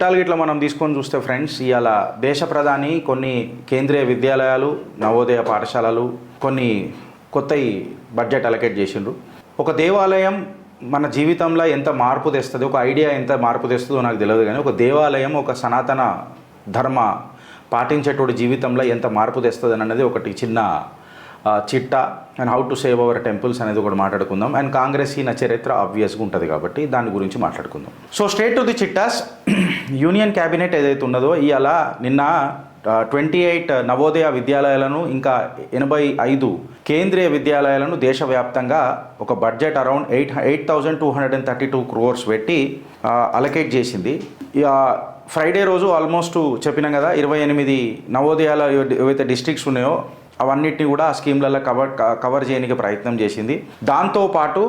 చిట్టాలు ఇట్లా మనం తీసుకొని చూస్తే ఫ్రెండ్స్, ఇవాళ దేశ ప్రధాని కొన్ని కేంద్రీయ విద్యాలయాలు, నవోదయ పాఠశాలలు కొన్ని కొత్త బడ్జెట్ అలొకేట్ చేసిండ్రు. ఒక దేవాలయం మన జీవితంలో ఎంత మార్పు తెస్తుంది, ఒక ఐడియా ఎంత మార్పు తెస్తుందో నాకు తెలియదు, కానీ ఒక దేవాలయం ఒక సనాతన ధర్మ పాటించేటోడి జీవితంలో ఎంత మార్పు తెస్తుంది అన్నది ఒకటి చిన్న చిట్టా. And how to save hour temples అనేది ఒకటి మాట్లాడుకుందాం. అండ్ కాంగ్రెస్ ఈయన చరిత్ర ఆబ్వియస్గా ఉంటుంది కాబట్టి దాని గురించి మాట్లాడుకుందాం. సో స్ట్రేట్ టు ది చిట్టాస్. యూనియన్ క్యాబినెట్ ఏదైతే ఉన్నదో ఇవాళ నిన్న 28 నవోదయ విద్యాలయాలను ఇంకా 85 కేంద్రీయ విద్యాలయాలను దేశవ్యాప్తంగా ఒక బడ్జెట్ అరౌండ్ 8,232 crores పెట్టి అలొకేట్ చేసింది. ఫ్రైడే రోజు ఆల్మోస్ట్ చెప్పినాం కదా, 28 నవోదయాల ఏవైతే డిస్ట్రిక్ట్స్ ఉన్నాయో అవన్నిటిని కూడా ఆ స్కీమ్లలో కవర్ చేయడానికి ప్రయత్నం చేసింది. దాంతోపాటు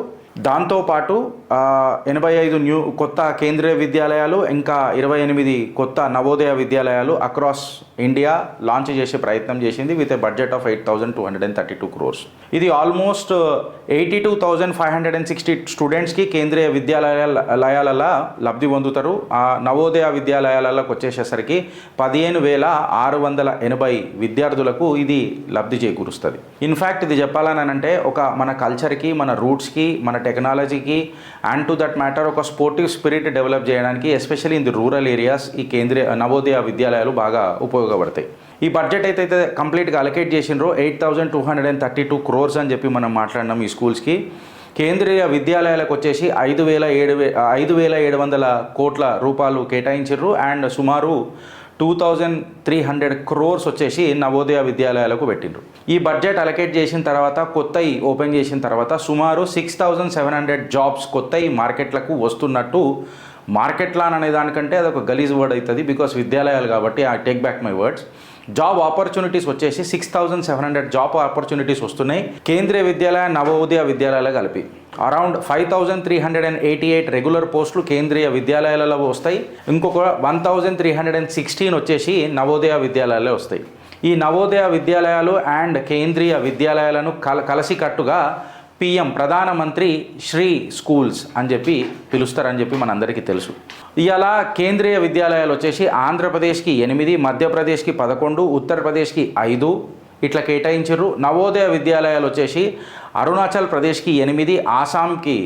85 కొత్త కేంద్రీయ విద్యాలయాలు ఇంకా 28 కొత్త నవోదయ విద్యాలయాలు అక్రాస్ ఇండియా లాంచ్ చేసే ప్రయత్నం చేసింది with a budget of 8,232 crores. ఇది ఆల్మోస్ట్ 82,560 స్టూడెంట్స్కి కేంద్రీయ విద్యాలయాలలో లబ్ధి పొందుతారు. ఆ నవోదయ విద్యాలయాలకు వచ్చేసేసరికి 15,680 విద్యార్థులకు ఇది లబ్ధి చేకూరుస్తుంది. ఇన్ఫ్యాక్ట్ ఇది చెప్పాలని అంటే ఒక మన కల్చర్కి, మన రూట్స్కి, మన టెక్నాలజీకి అండ్ టు దట్ మ్యాటర్ ఒక స్పోర్టివ్ స్పిరిట్ డెవలప్ చేయడానికి especially in the rural areas ఈ కేంద్రీయ నవోదయ విద్యాలయాలు బాగా ఉపయోగపడతాయి. ఈ బడ్జెట్ అయితే కంప్లీట్గా అలొకేట్ చేసినారో 8,232 crores అని చెప్పి మనం మాట్లాడినాం. ఈ స్కూల్స్కి కేంద్రీయ విద్యాలయాలకు వచ్చేసి 5,700 కోట్ల రూపాయలు కేటాయించారు. అండ్ సుమారు 2,300 crores వచ్చేసి నవోదయ విద్యాలయాలకు పెట్టిండ్రు. ఈ బడ్జెట్ అలొకేట్ చేసిన తర్వాత కొత్తవి ఓపెన్ చేసిన తర్వాత సుమారు 6,700 జాబ్స్ కొత్తవి మార్కెట్లకు వస్తున్నట్టు. మార్కెట్లా అనే దానికంటే అదొక గలీజ్ వర్డ్ అవుతుంది బికాస్ విద్యాలయాలు కాబట్టి. I take back my words. Job opportunities వచ్చేసి 6,700 జాబ్ ఆపర్చునిటీస్ వస్తున్నాయి కేంద్రీయ విద్యాలయ, నవోదయ విద్యాలయాలు కలిపి. అరౌండ్ 5,388 రెగ్యులర్ పోస్టులు కేంద్రీయ విద్యాలయాలలో వస్తాయి. ఇంకొక 1,316 వచ్చేసి నవోదయ విద్యాలయాలే వస్తాయి. ఈ నవోదయ విద్యాలయాలు అండ్ కేంద్రీయ విద్యాలయాలను కలసికట్టుగా PM ప్రధానమంత్రి శ్రీ స్కూల్స్ అని చెప్పి పిలుస్తారని చెప్పి మనందరికీ తెలుసు. ఇవాళ కేంద్రీయ విద్యాలయాలు వచ్చేసి ఆంధ్రప్రదేశ్కి 8, మధ్యప్రదేశ్కి 11, ఉత్తరప్రదేశ్కి 5 ఇట్లా కేటాయించారు. నవోదయ విద్యాలయాలు వచ్చేసి అరుణాచల్ ప్రదేశ్కి 8, ఆసాంకి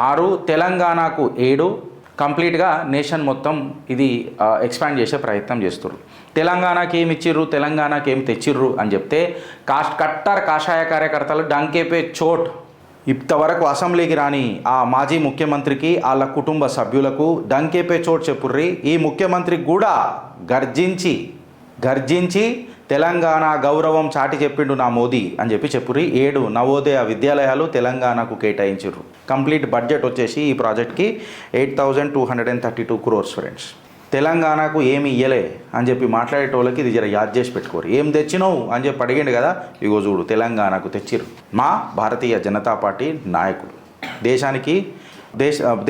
6, తెలంగాణకు 7 కంప్లీట్గా నేషన్ మొత్తం ఇది ఎక్స్పాండ్ చేసే ప్రయత్నం చేస్తున్నారు. తెలంగాణకి ఏమి ఇచ్చిర్రు, తెలంగాణకి ఏమి తెచ్చిర్రు అని చెప్తే కట్టర్ కాషాయ కార్యకర్తలు డంకేపే చోట్ ఇంతవరకు అసెంబ్లీకి రాని ఆ మాజీ ముఖ్యమంత్రికి వాళ్ళ కుటుంబ సభ్యులకు డంకేపే చోట్ చెప్పుర్రి. ఈ ముఖ్యమంత్రికి కూడా గర్జించి తెలంగాణ గౌరవం చాటి చెప్పిండు నా మోదీ అని చెప్పి చెప్పుర్రి. 7 నవోదయ విద్యాలయాలు తెలంగాణకు కేటాయించారు. కంప్లీట్ బడ్జెట్ వచ్చేసి ఈ ప్రాజెక్ట్కి 8,232 crores ఫ్రెండ్స్. తెలంగాణకు ఏమి ఇయ్యలే అని చెప్పి మాట్లాడేటోళ్ళకి ఇది జర యాద్ చేసి పెట్టుకోరు. ఏం తెచ్చినావు అని చెప్పి అడిగిండు కదా, ఇగో చూడు తెలంగాణకు తెచ్చిర్రు మా భారతీయ జనతా పార్టీ నాయకుడు.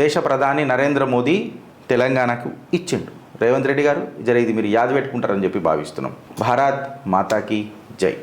దేశ ప్రధాని నరేంద్ర మోదీ తెలంగాణకు ఇచ్చిండు. రేవంత్ రెడ్డి గారు జర ఇది మీరు యాద్ పెట్టుకుంటారని చెప్పి భావిస్తున్నాం. భారత్ మాతాకి జై.